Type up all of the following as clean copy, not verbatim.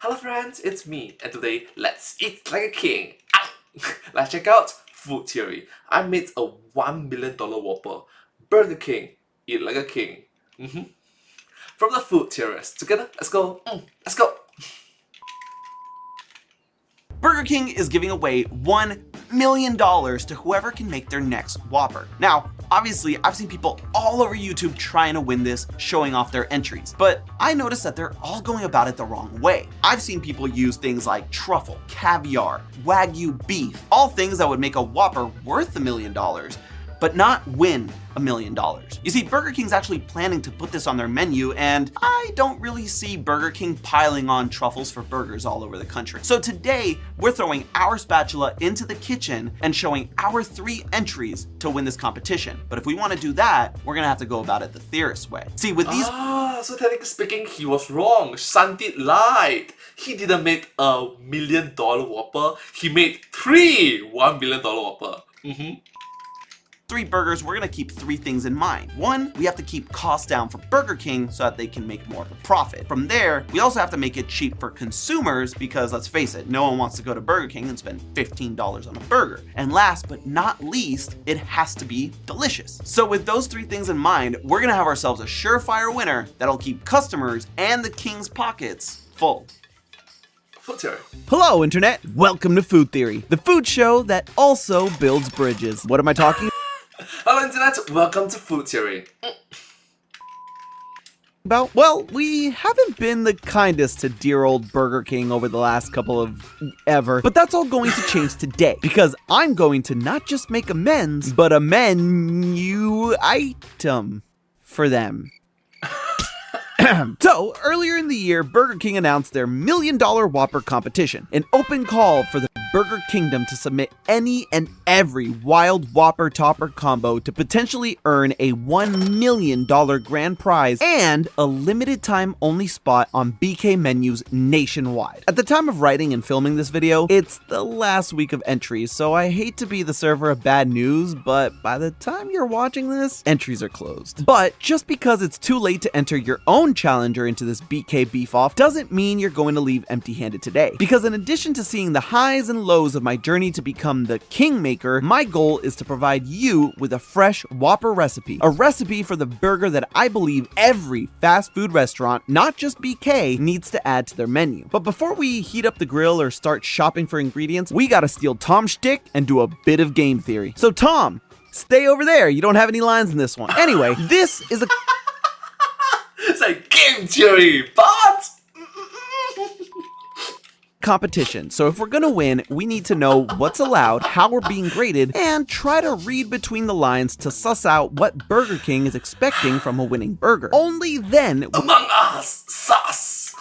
Hello friends, it's me, and today let's eat like a king. Ow! Let's check out food theory. I made a $1 million Whopper. Burger King, eat like a king. From the food theorists, together, let's go. Let's go. Burger King is giving away $1 million to whoever can make their next Whopper. Now, obviously, I've seen people all over YouTube trying to win this, showing off their entries, but I noticed that they're all going about it the wrong way. I've seen people use things like truffle, caviar, Wagyu beef, all things that would make a Whopper worth $1 million, but not win $1 million. You see, Burger King's actually planning to put this on their menu, and I don't really see Burger King piling on truffles for burgers all over the country. So today, we're throwing our spatula into the kitchen and showing our 3 entries to win this competition. But if we want to do that, we're gonna have to go about it the theorist way. See, with these— so technically speaking, he was wrong. Shantit lied. He didn't make a $1 million Whopper. He made 3 $1 million Whopper. 3 burgers, we're gonna keep 3 things in mind. 1, we have to keep costs down for Burger King so that they can make more of a profit. From there, we also have to make it cheap for consumers because, let's face it, no one wants to go to Burger King and spend $15 on a burger. And last but not least, it has to be delicious. So with those 3 things in mind, we're gonna have ourselves a surefire winner that'll keep customers and the King's pockets full. Food theory. Hello, Internet. Welcome to Food Theory, the food show that also builds bridges. What am I talking Hello Internet, welcome to Food Theory. about? Well, we haven't been the kindest to dear old Burger King over the last couple of ever, but that's all going to change today because I'm going to not just make amends, but a menu item for them. So, earlier in the year, Burger King announced their $1 million Whopper competition, an open call for the Burger Kingdom to submit any and every wild Whopper topper combo to potentially earn a $1 million grand prize and a limited time only spot on BK menus nationwide. At the time of writing and filming this video, it's the last week of entries, so I hate to be the server of bad news, but by the time you're watching this, entries are closed. But just because it's too late to enter your own challenger into this BK beef off doesn't mean you're going to leave empty-handed today. Because in addition to seeing the highs and lows of my journey to become the kingmaker, my goal is to provide you with a fresh Whopper recipe. A recipe for the burger that I believe every fast food restaurant, not just BK, needs to add to their menu. But before we heat up the grill or start shopping for ingredients, we gotta steal Tom's shtick and do a bit of game theory. So Tom, stay over there. You don't have any lines in this one. Anyway, this is a It's like game theory, but competition. So if we're gonna win, we need to know what's allowed, how we're being graded, and try to read between the lines to suss out what Burger King is expecting from a winning burger. Only then Among Us, sus.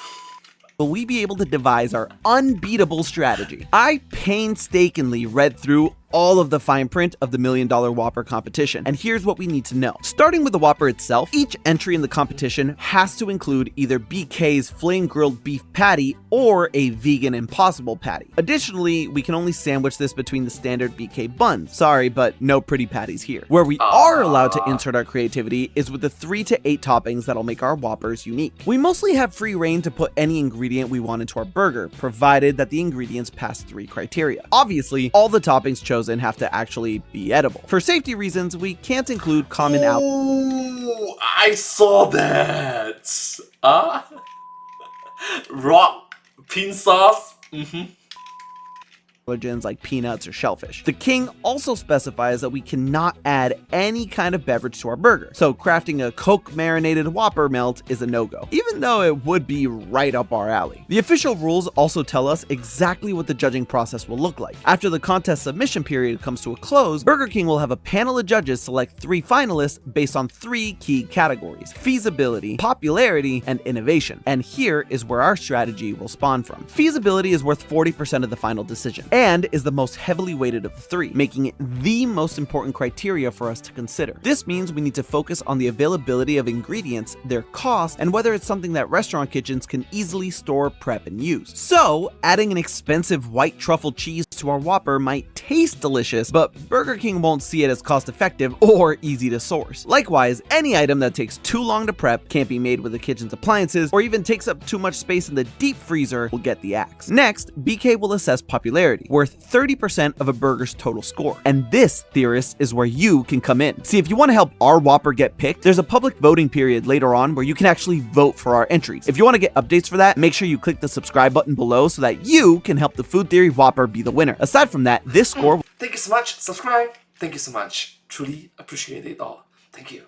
will we be able to devise our unbeatable strategy. I painstakingly read through all of the fine print of the $1 million Whopper competition, and here's what we need to know. Starting with the Whopper itself, each entry in the competition has to include either BK's flame grilled beef patty or a vegan impossible patty. Additionally, we can only sandwich this between the standard BK buns. Sorry, but no pretty patties here. Where we are allowed to insert our creativity is with the 3 to 8 toppings that'll make our Whoppers unique. We mostly have free reign to put any ingredient we want into our burger, provided that the ingredients pass 3 criteria. Obviously, all the toppings chosen have to actually be edible. For safety reasons, we can't include common Ooh, I saw that. Rock pin sauce. allergens like peanuts or shellfish. The King also specifies that we cannot add any kind of beverage to our burger, so crafting a Coke marinated Whopper melt is a no-go, even though it would be right up our alley. The official rules also tell us exactly what the judging process will look like. After the contest submission period comes to a close, Burger King will have a panel of judges select 3 finalists based on 3 key categories: feasibility, popularity, and innovation. And here is where our strategy will spawn from. Feasibility is worth 40% of the final decision. and is the most heavily weighted of the three, making it the most important criteria for us to consider. This means we need to focus on the availability of ingredients, their cost, and whether it's something that restaurant kitchens can easily store, prep, and use. So, adding an expensive white truffle cheese to our Whopper might taste delicious, but Burger King won't see it as cost-effective or easy to source. Likewise, any item that takes too long to prep, can't be made with the kitchen's appliances, or even takes up too much space in the deep freezer will get the axe. Next, BK will assess popularity, worth 30% of a burger's total score. And this, theorists, is where you can come in. See, if you want to help our Whopper get picked, there's a public voting period later on where you can actually vote for our entries. If you want to get updates for that, make sure you click the subscribe button below so that you can help the Food Theory Whopper be the winner. Aside from that, this score... Thank you so much. Subscribe. Thank you so much. Truly appreciate it all. Thank you.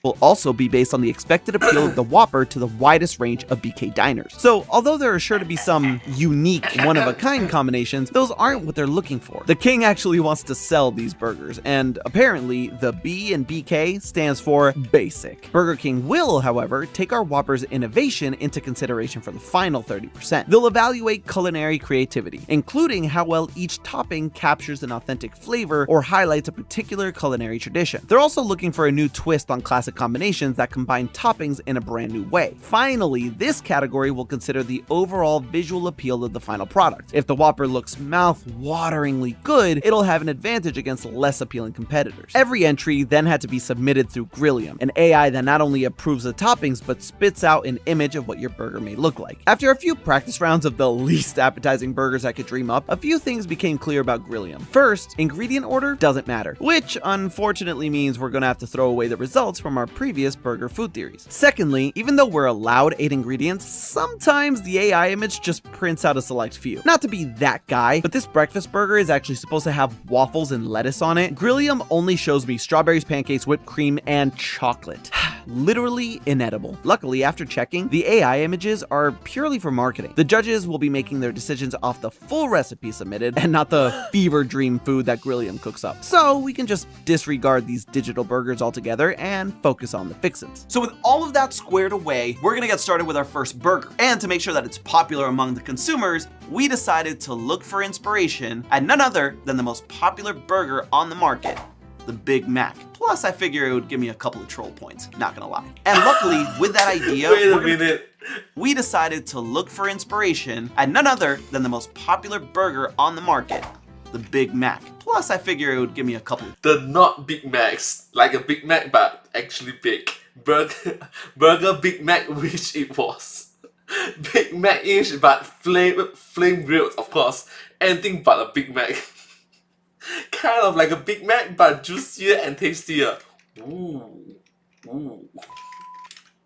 will also be based on the expected appeal of the Whopper to the widest range of BK diners. So, although there are sure to be some unique, one-of-a-kind combinations, those aren't what they're looking for. The King actually wants to sell these burgers, and apparently, the B in BK stands for basic. Burger King will, however, take our Whopper's innovation into consideration for the final 30%. They'll evaluate culinary creativity, including how well each topping captures an authentic flavor or highlights a particular culinary tradition. They're also looking for a new twist on classic combinations that combine toppings in a brand new way. Finally, this category will consider the overall visual appeal of the final product. If the Whopper looks mouth-wateringly good, it'll have an advantage against less appealing competitors. Every entry then had to be submitted through Grillium, an AI that not only approves the toppings but spits out an image of what your burger may look like. After a few practice rounds of the least appetizing burgers I could dream up, a few things became clear about Grillium. First, ingredient order doesn't matter, which unfortunately means we're gonna have to throw away the results from our previous burger food theories. Secondly, even though we're allowed 8 ingredients, sometimes the AI image just prints out a select few. Not to be that guy, but this breakfast burger is actually supposed to have waffles and lettuce on it. Grillium only shows me strawberries, pancakes, whipped cream, and chocolate. Literally inedible. Luckily, after checking, the AI images are purely for marketing. The judges will be making their decisions off the full recipe submitted and not the fever dream food that Grillium cooks up. So we can just disregard these digital burgers altogether and focus on the fixins. So with all of that squared away, we're gonna get started with our first burger. And to make sure that it's popular among the consumers, we decided to look for inspiration at none other than the most popular burger on the market, the Big Mac. Plus, I figure it would give me a couple of troll points, not gonna lie. And luckily, with that idea, we decided to look for inspiration at none other than the most popular burger on the market, the Big Mac. Plus, I figure it would give me a couple. The not Big Macs, like a Big Mac but actually big. Burger Big Mac, which it was. Big Mac-ish but flame grilled, of course. Anything but a Big Mac. Kind of like a Big Mac but juicier and tastier. Ooh. Ooh.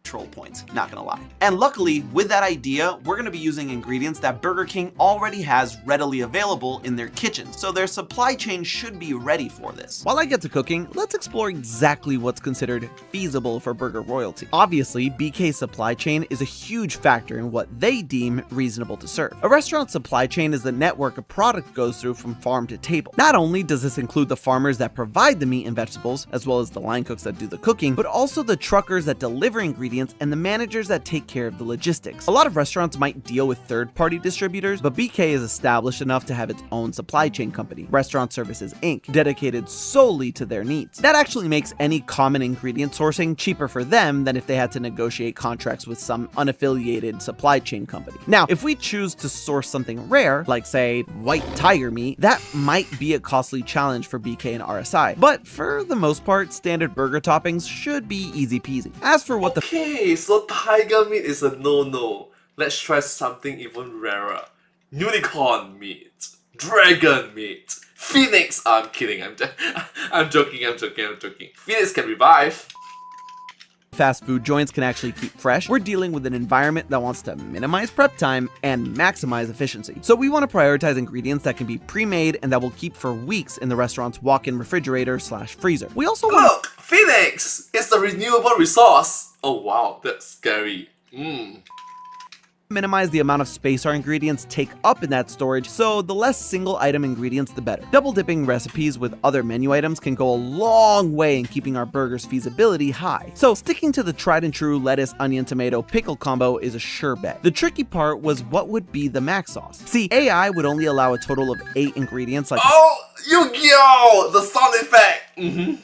Troll points, not gonna lie. And luckily, with that idea, we're gonna be using ingredients that Burger King already has readily available in their kitchen, so their supply chain should be ready for this. While I get to cooking, let's explore exactly what's considered feasible for burger royalty. Obviously, BK's supply chain is a huge factor in what they deem reasonable to serve. A restaurant's supply chain is the network a product goes through from farm to table. Not only does this include the farmers that provide the meat and vegetables, as well as the line cooks that do the cooking, but also the truckers that deliver ingredients and the managers that take care of the logistics. A lot of restaurants might deal with third-party distributors, but BK is established enough to have its own supply chain company, Restaurant Services Inc., dedicated solely to their needs. That actually makes any common ingredient sourcing cheaper for them than if they had to negotiate contracts with some unaffiliated supply chain company. Now, if we choose to source something rare, like say white tiger meat, that might be a costly challenge for BK and RSI, but for the most part, standard burger toppings should be easy peasy. As for what Okay, so tiger meat is a no-no. Let's try something even rarer. Unicorn meat. Dragon meat. Phoenix. I'm kidding. I'm joking. Phoenix can revive. fast food joints can actually keep fresh, we're dealing with an environment that wants to minimize prep time and maximize efficiency. So we want to prioritize ingredients that can be pre-made and that will keep for weeks in the restaurant's walk-in refrigerator/freezer. We also want Look, Phoenix! It's a renewable resource! Oh wow, that's scary. minimize the amount of space our ingredients take up in that storage, so the less single item ingredients the better. Double dipping recipes with other menu items can go a long way in keeping our burger's feasibility high. So sticking to the tried and true lettuce, onion, tomato, pickle combo is a sure bet. The tricky part was what would be the mac sauce. See, AI would only allow a total of 8 ingredients like Oh, Yu-Gi-Oh! The sound effect!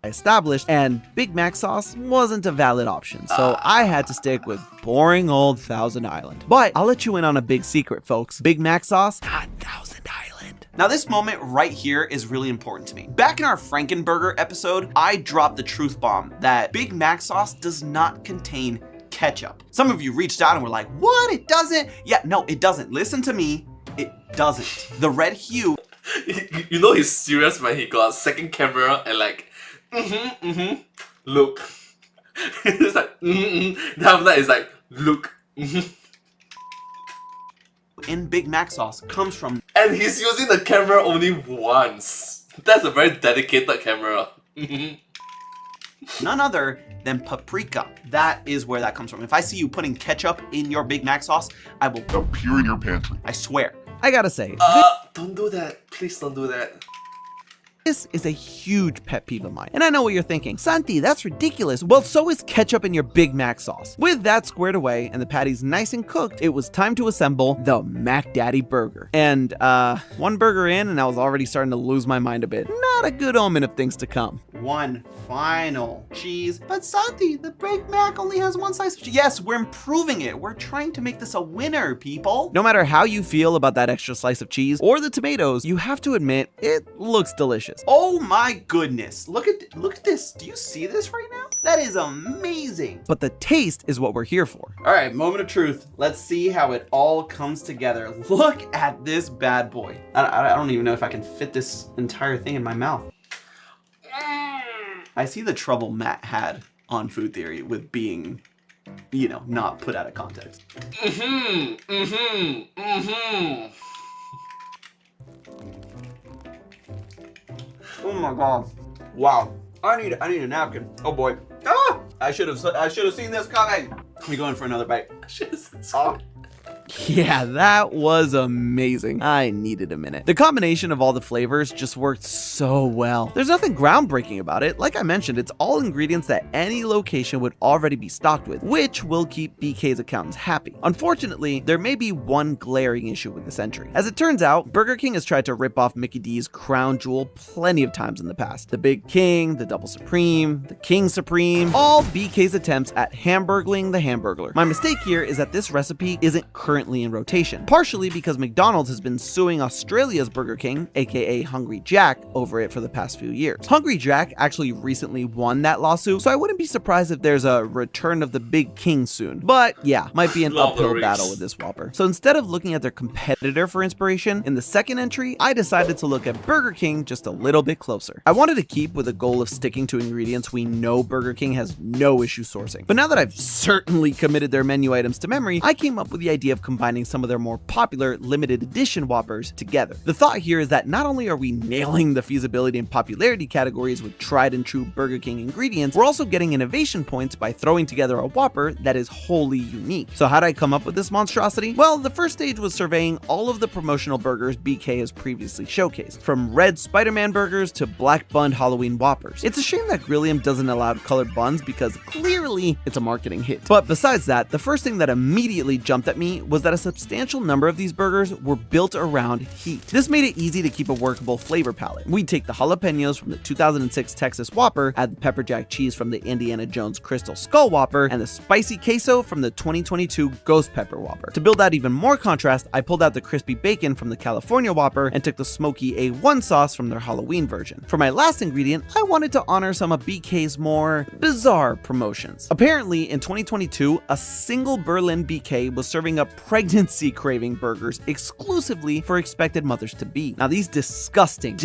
established, and Big Mac sauce wasn't a valid option, so I had to stick with boring old Thousand Island. But I'll let you in on a big secret, folks. Big Mac sauce, not Thousand Island. Now this moment right here is really important to me. Back in our Frankenburger episode, I dropped the truth bomb that Big Mac sauce does not contain ketchup. Some of you reached out and were like, what? It doesn't? Yeah, no, it doesn't. Listen to me. It doesn't. The red hue. You know he's serious when he got a second camera and like, look. It's like, Then after that, it's like, look. In Big Mac sauce comes from, And he's using the camera only once. That's a very dedicated camera. none other than paprika. That is where that comes from. If I see you putting ketchup in your Big Mac sauce, I will appear in your pantry. I swear. I gotta say, Don't do that. Please don't do that. this is a huge pet peeve of mine. And I know what you're thinking. Santi, that's ridiculous. Well, so is ketchup in your Big Mac sauce. With that squared away and the patties nice and cooked, it was time to assemble the Mac Daddy burger. And one burger in and I was already starting to lose my mind a bit. Not a good omen of things to come. One final cheese. But Santi, the Big Mac only has one slice of cheese. Yes, we're improving it. We're trying to make this a winner, people. No matter how you feel about that extra slice of cheese or the tomatoes, you have to admit it looks delicious. Oh my goodness. Look at this. Do you see this right now? That is amazing. But the taste is what we're here for. All right, moment of truth. Let's see how it all comes together. Look at this bad boy. I don't even know if I can fit this entire thing in my mouth. I see the trouble Matt had on Food Theory with being, you know, not put out of context. Oh my god. Wow. I need a napkin. Oh boy. Ah! I should have seen this coming. We going for another bite. Oh. Yeah, that was amazing. I needed a minute. The combination of all the flavors just worked so well. There's nothing groundbreaking about it. Like I mentioned, it's all ingredients that any location would already be stocked with, which will keep BK's accountants happy. Unfortunately, there may be one glaring issue with this entry. As it turns out, Burger King has tried to rip off Mickey D's crown jewel plenty of times in the past. The Big King, the Double Supreme, the King Supreme, all BK's attempts at hamburgling the Hamburglar. My mistake here is that this recipe isn't currently in rotation, partially because McDonald's has been suing Australia's Burger King, aka Hungry Jack, over it for the past few years. Hungry Jack actually recently won that lawsuit, so I wouldn't be surprised if there's a return of the Big King soon. But yeah, might be an uphill battle with this Whopper. So instead of looking at their competitor for inspiration, in the second entry, I decided to look at Burger King just a little bit closer. I wanted to keep with the goal of sticking to ingredients we know Burger King has no issue sourcing. But now that I've certainly committed their menu items to memory, I came up with the idea of combining some of their more popular limited edition Whoppers together. The thought here is that not only are we nailing the feasibility and popularity categories with tried and true Burger King ingredients, we're also getting innovation points by throwing together a Whopper that is wholly unique. So how did I come up with this monstrosity? Well, the first stage was surveying all of the promotional burgers BK has previously showcased, from red Spider-Man burgers to black bun Halloween Whoppers. It's a shame that Grilliam doesn't allow colored buns because clearly it's a marketing hit. But besides that, the first thing that immediately jumped at me was that a substantial number of these burgers were built around heat. This made it easy to keep a workable flavor palette. We'd take the jalapenos from the 2006 Texas Whopper, add the pepper jack cheese from the Indiana Jones Crystal Skull Whopper, and the spicy queso from the 2022 Ghost Pepper Whopper. To build out even more contrast, I pulled out the crispy bacon from the California Whopper and took the smoky A1 sauce from their Halloween version. For my last ingredient, I wanted to honor some of BK's more bizarre promotions. Apparently, in 2022, a single Berlin BK was serving up pregnancy craving burgers exclusively for expected mothers-to-be. Now, these disgusting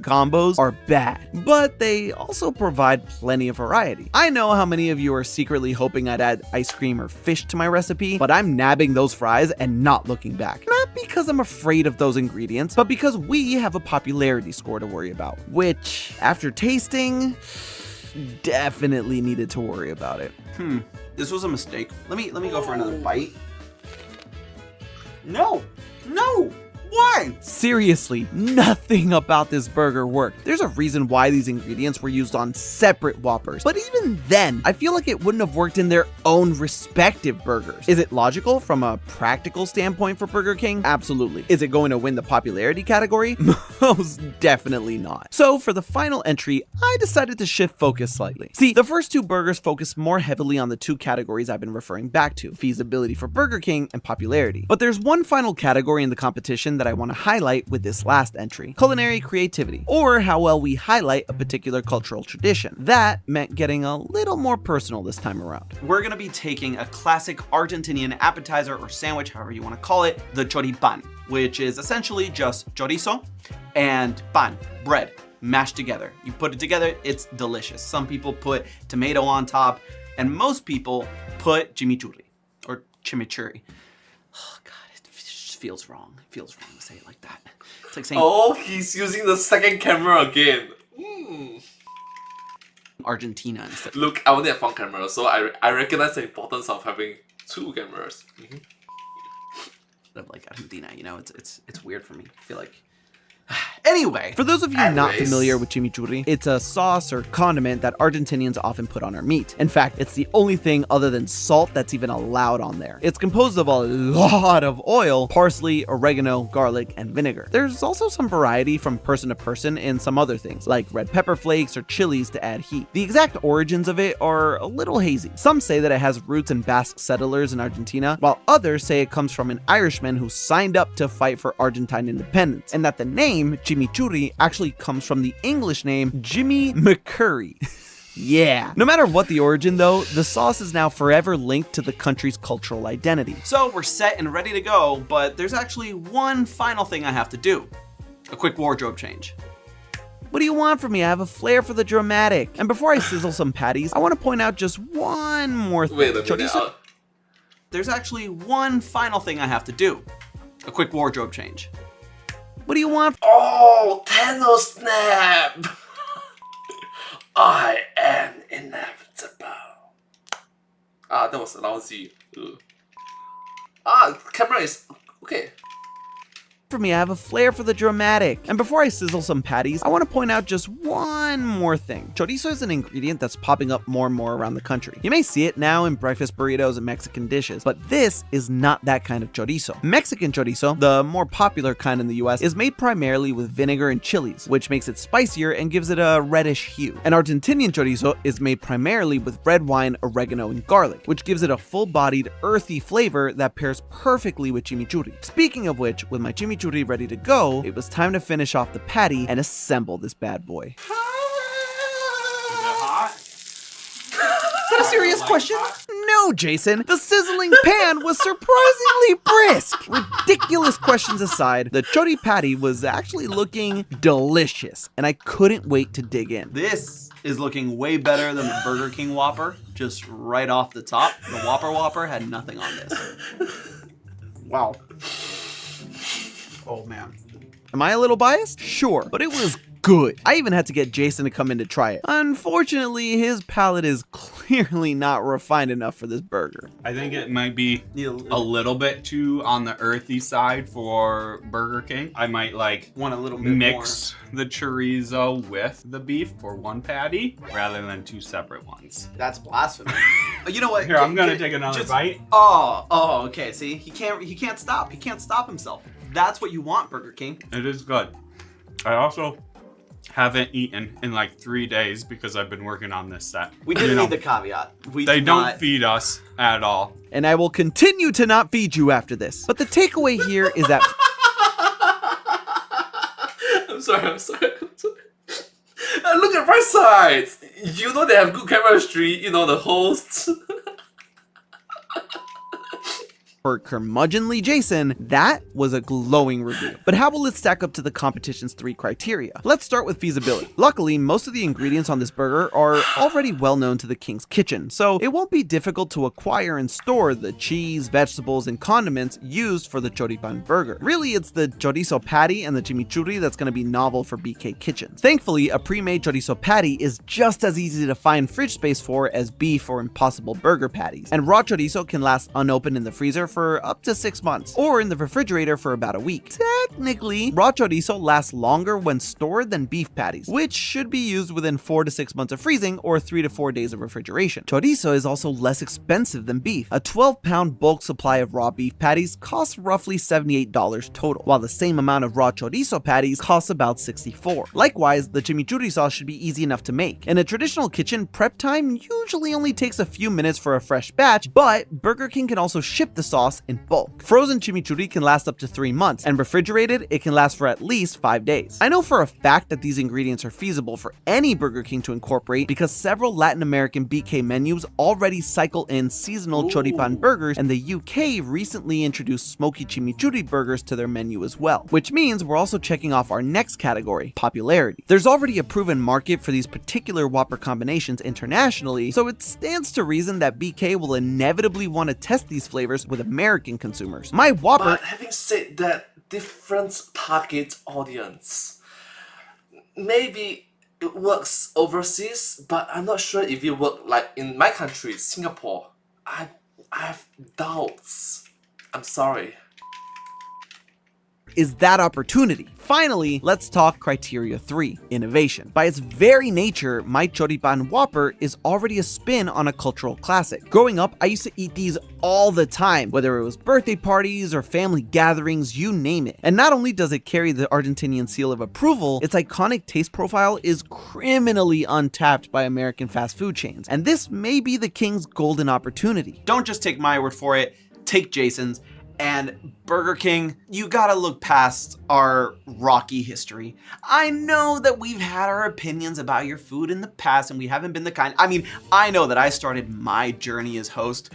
combos are bad, but they also provide plenty of variety. I know how many of you are secretly hoping I'd add ice cream or fish to my recipe, but I'm nabbing those fries and not looking back. Not because I'm afraid of those ingredients, but because we have a popularity score to worry about, which, after tasting, most definitely needed to worry about it. This was a mistake. Let me go for another bite. No, why? Seriously, nothing about this burger worked. There's a reason why these ingredients were used on separate Whoppers, but even then, I feel like it wouldn't have worked in their own respective burgers. Is it logical from a practical standpoint for Burger King? Absolutely. Is it going to win the popularity category? Most definitely not. So for the final entry, I decided to shift focus slightly. See, the first two burgers focus more heavily on the two categories I've been referring back to, feasibility for Burger King and popularity. But there's one final category in the competition that I want to highlight with this last entry: culinary creativity, or how well we highlight a particular cultural tradition. That meant getting a little more personal this time around. We're gonna be taking a classic Argentinian appetizer or sandwich, however you want to call it, the choripan, which is essentially just chorizo and pan, bread, mashed together. You put it together, it's delicious. Some people put tomato on top, and most people put chimichurri or chimichurri. Oh God, it just feels wrong. It feels wrong to say it like that. It's like saying he's using the second camera again. Argentina instead. Look, I only have one camera, so I recognize the importance of having two cameras. Of like Argentina, you know, it's weird for me. I feel like. Anyway, For those of you not familiar with chimichurri, it's a sauce or condiment that Argentinians often put on our meat. In fact, it's the only thing other than salt that's even allowed on there. It's composed of a lot of oil, parsley, oregano, garlic, and vinegar. There's also some variety from person to person in some other things, like red pepper flakes or chilies to add heat. The exact origins of it are a little hazy. Some say that it has roots in Basque settlers in Argentina, while others say it comes from an Irishman who signed up to fight for Argentine independence, and that the name chimichurri actually comes from the English name Jimmy McCurry. Yeah. No matter what the origin though, the sauce is now forever linked to the country's cultural identity. so we're set and ready to go, but there's actually one final thing I have to do. A quick wardrobe change. What do you want from me? I have a flair for the dramatic. And before I sizzle some patties, I want to point out just one more thing. Wait a minute. Chorizo- There's actually one final thing I have to do. A quick wardrobe change. What do you want? Oh, Thanos snap! I am inevitable. That was lousy. Camera is okay. For me, I have a flair for the dramatic. And before I sizzle some patties, I want to point out just one more thing. Chorizo is an ingredient that's popping up more and more around the country. You may see it now in breakfast burritos and Mexican dishes, but this is not that kind of chorizo. Mexican chorizo, the more popular kind in the US, is made primarily with vinegar and chilies, which makes it spicier and gives it a reddish hue. And Argentinian chorizo is made primarily with red wine, oregano, and garlic, which gives it a full-bodied, earthy flavor that pairs perfectly with chimichurri. Speaking of which, with my chimichurri ready to go, it was time to finish off the patty and assemble this bad boy. Is it hot? Is that a serious question? No, Jason, the sizzling pan was surprisingly brisk. Ridiculous questions aside, the chori patty was actually looking delicious, and I couldn't wait to dig in. This is looking way better than the Burger King Whopper, just right off the top. The Whopper had nothing on this. Wow. Oh man. Am I a little biased? Sure, but it was good. I even had to get Jason to come in to try it. Unfortunately, his palate is clearly not refined enough for this burger. I think it might be a little bit too on the earthy side for Burger King. I might like Want a little bit mix the chorizo with the beef for one patty rather than two separate ones. more. That's blasphemy. You know what? Here, I'm gonna take another bite. Oh, okay. See, he can't stop. He can't stop himself. That's what you want, Burger King. It is good. I also haven't eaten in like 3 days because I've been working on this set. We didn't need the caveat. They don't feed us at all. And I will continue to not feed you after this. But the takeaway here is that I'm sorry. Look at right sides. You know they have good chemistry. You know the hosts. For curmudgeonly Jason, that was a glowing review. But how will it stack up to the competition's 3 criteria? Let's start with feasibility. Luckily, most of the ingredients on this burger are already well known to the King's Kitchen, so it won't be difficult to acquire and store the cheese, vegetables, and condiments used for the choripan burger. Really, it's the chorizo patty and the chimichurri that's going to be novel for BK kitchens. Thankfully, a pre-made chorizo patty is just as easy to find fridge space for as beef or Impossible Burger patties, and raw chorizo can last unopened in the freezer for up to 6 months, or in the refrigerator for about a week. Technically, raw chorizo lasts longer when stored than beef patties, which should be used within 4 to 6 months of freezing or 3 to 4 days of refrigeration. Chorizo is also less expensive than beef. A 12-pound bulk supply of raw beef patties costs roughly $78 total, while the same amount of raw chorizo patties costs about $64. Likewise, the chimichurri sauce should be easy enough to make. In a traditional kitchen, prep time usually only takes a few minutes for a fresh batch, but Burger King can also ship the sauce in bulk. Frozen chimichurri can last up to 3 months, and refrigerated, it can last for at least 5 days. I know for a fact that these ingredients are feasible for any Burger King to incorporate because several Latin American BK menus already cycle in seasonal choripan burgers, and the UK recently introduced smoky chimichurri burgers to their menu as well, which means we're also checking off our next category, popularity. There's already a proven market for these particular Whopper combinations internationally, so it stands to reason that BK will inevitably want to test these flavors with American consumers. My Whopper... But having said that, different target audience. Maybe it works overseas, but I'm not sure if it works like in my country, Singapore. I have doubts. I'm sorry. Is that opportunity. Finally, let's talk criteria 3, innovation. By its very nature, my choripan Whopper is already a spin on a cultural classic. Growing up, I used to eat these all the time, whether it was birthday parties or family gatherings, you name it. And not only does it carry the Argentinian seal of approval, its iconic taste profile is criminally untapped by American fast food chains. And this may be the King's golden opportunity. Don't just take my word for it, take Jason's. And Burger King, you gotta look past our rocky history. I know that we've had our opinions about your food in the past and we haven't been the kind. I mean, I know that I started my journey as host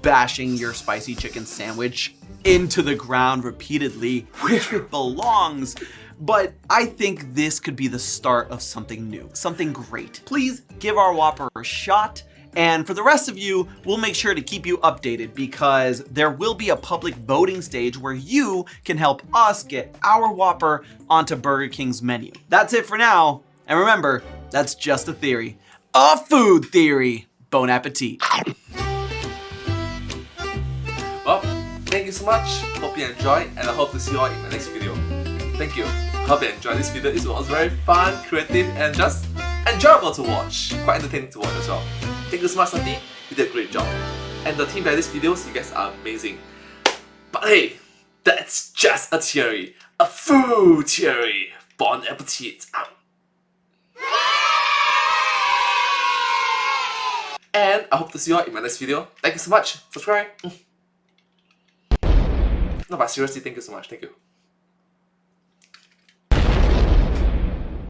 bashing your spicy chicken sandwich into the ground repeatedly where it belongs. But I think this could be the start of something new, something great. Please give our Whopper a shot. And for the rest of you, we'll make sure to keep you updated because there will be a public voting stage where you can help us get our Whopper onto Burger King's menu. That's it for now. And remember, that's just a theory. A food theory. Bon appetit. Well, thank you so much. Hope you enjoyed, and I hope to see you all in the next video. Thank you. Hope you enjoyed this video. It was very fun, creative, and just enjoyable to watch. Quite entertaining to watch as well. Thank you so much, Santi. You did a great job. And the team that this videos, you guys are amazing. But hey, that's just a theory. A food theory. Bon appetit. And I hope to see you all in my next video. Thank you so much. Subscribe. No, but seriously, thank you so much. Thank you.